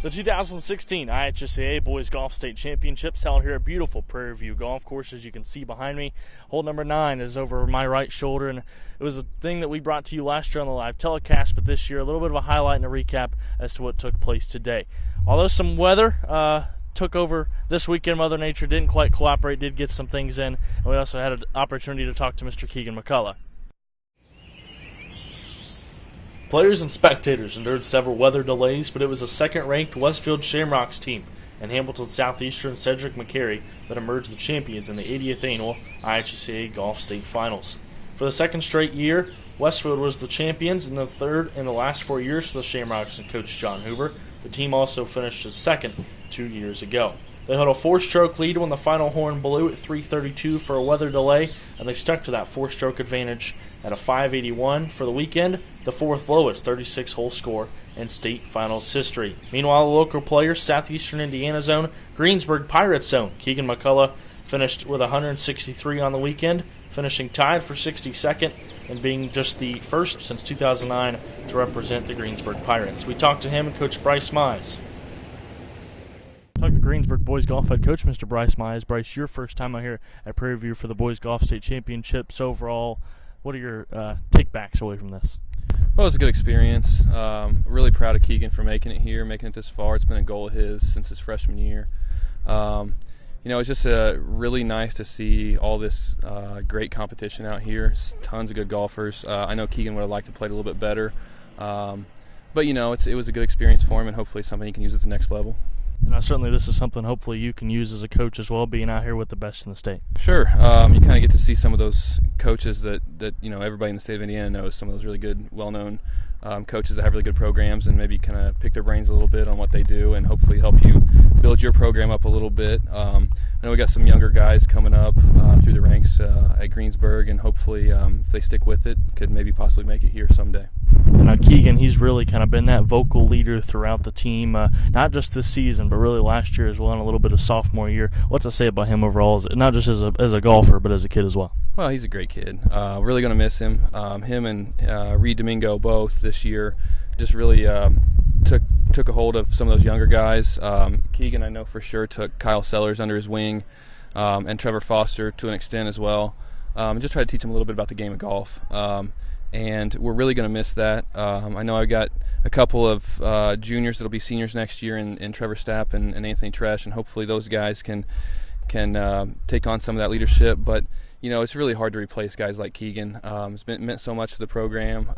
The 2016 IHSAA Boys Golf State Championships held here at beautiful Prairie View Golf Course, as you can see behind me. Hole number 9 is over my right shoulder, and it was a thing that we brought to you last year on the live telecast, but this year a little bit of a highlight and a recap as to what took place today. Although some weather took over this weekend, Mother Nature didn't quite cooperate, did get some things in, and we also had an opportunity to talk to Mr. Keegan McCullough. Players and spectators endured several weather delays, but it was a second-ranked Westfield Shamrocks team and Hamilton Southeastern Cedric McCary that emerged the champions in the 80th annual IHSAA Golf State Finals. For the second straight year, Westfield was the champions, and the third in the last 4 years for the Shamrocks and Coach John Hoover. The team also finished as second 2 years ago. They held a 4-stroke lead when the final horn blew at 3:32 for a weather delay, and they stuck to that 4-stroke advantage at a 581 for the weekend, the fourth lowest 36-hole score in state finals history. Meanwhile, the local players, Southeastern Indiana zone, Greensburg Pirates zone, Keegan McCullough finished with 163 on the weekend, finishing tied for 62nd and being just the first since 2009 to represent the Greensburg Pirates. We talked to him and Coach Bryce Mize. Talk to Greensburg Boys Golf Head Coach, Mr. Bryce Mize. Bryce, your first time out here at Prairie View for the Boys Golf State Championships overall. What are your take-backs away from this? Well, it was a good experience. Really proud of Keegan for making it here, making it this far. It's been a goal of his since his freshman year. It's just really nice to see all this great competition out here. Tons of good golfers. I know Keegan would have liked to play a little bit better. But, it was a good experience for him and hopefully something he can use at the next level. And certainly this is something hopefully you can use as a coach as well, being out here with the best in the state. Sure. You kind of get to see some of those coaches that everybody in the state of Indiana knows, some of those really good, well-known coaches that have really good programs, and maybe kind of pick their brains a little bit on what they do and hopefully help you build your program up a little bit. I know we got some younger guys coming up through the ranks at Greensburg, and hopefully if they stick with it, could maybe possibly make it here someday. Now Keegan, he's really kind of been that vocal leader throughout the team, not just this season, but really last year as well, and a little bit of sophomore year. What's to say about him overall, not just as a golfer, but as a kid as well? Well, he's a great kid. Really going to miss him. Him and Reed Domingo both this year just really took a hold of some of those younger guys. Keegan, I know for sure, took Kyle Sellers under his wing, and Trevor Foster to an extent as well, and just try to teach him a little bit about the game of golf. And we're really going to miss that. I know I've got a couple of juniors that'll be seniors next year in Trevor Stapp and Anthony Tresh, and hopefully those guys can take on some of that leadership. But it's really hard to replace guys like Keegan. It's meant so much to the program,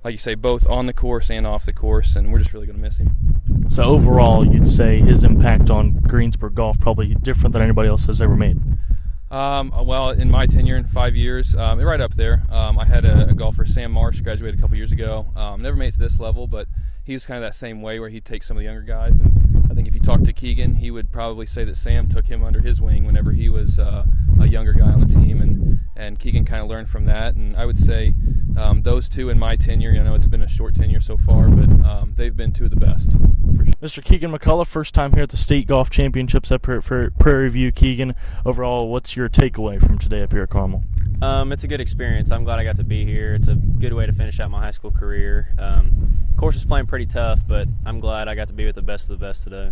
like you say, both on the course and off the course, and we're just really going to miss him. So overall, you'd say his impact on Greensburg golf probably different than anybody else has ever made? Well, in my tenure in 5 years, right up there. I had a golfer, Sam Marsh, graduated a couple years ago. Never made it to this level, but he was kind of that same way where he'd take some of the younger guys. And I think if you talk to Keegan, he would probably say that Sam took him under his wing whenever he was a younger guy on the team, and Keegan kind of learned from that. And I would say those two in my tenure, it's been a short tenure so far, but they've been two of the best. For sure. Mr. Keegan McCullough, first time here at the State Golf Championships up here at Prairie View. Keegan, overall, what's your takeaway from today up here at Carmel? It's a good experience. I'm glad I got to be here. It's a good way to finish out my high school career. Course is playing pretty tough, but I'm glad I got to be with the best of the best today.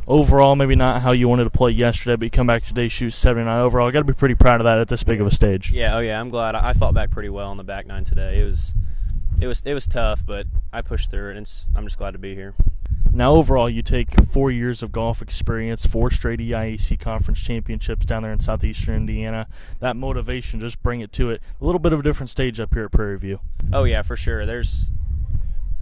Overall, maybe not how you wanted to play yesterday, but you come back today, shoot 79 overall. Got to be pretty proud of that at this big of a stage. Yeah, I'm glad. I fought back pretty well on the back nine today. It was tough, but I pushed through it, and I'm just glad to be here. Now, overall, you take 4 years of golf experience, 4 straight EIAC conference championships down there in southeastern Indiana. That motivation, just bring it to it. A little bit of a different stage up here at Prairie View. Oh yeah, for sure. There's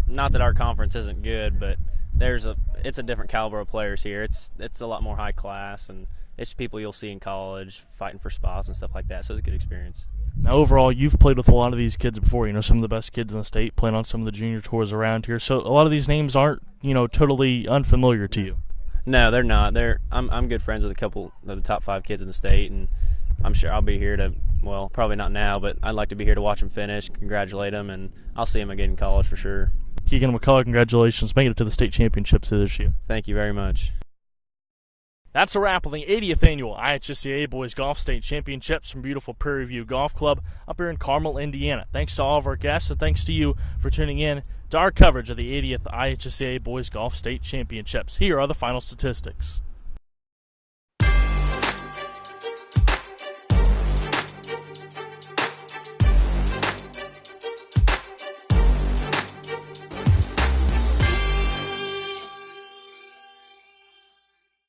not that our conference isn't good, but it's a different caliber of players here. It's a lot more high class, and it's people you'll see in college fighting for spots and stuff like that. So it's a good experience. Now, overall, you've played with a lot of these kids before. Some of the best kids in the state, playing on some of the junior tours around here. So a lot of these names aren't, totally unfamiliar to you. No, they're not. I'm good friends with a couple of the top 5 kids in the state, and I'm sure I'll be here to, well, probably not now, but I'd like to be here to watch them finish, congratulate them, and I'll see them again in college for sure. Keegan McCullough, congratulations. Making it to the state championships this year. Thank you very much. That's a wrap on the 80th annual IHSAA Boys Golf State Championships from beautiful Prairie View Golf Club up here in Carmel, Indiana. Thanks to all of our guests, and thanks to you for tuning in to our coverage of the 80th IHSAA Boys Golf State Championships. Here are the final statistics.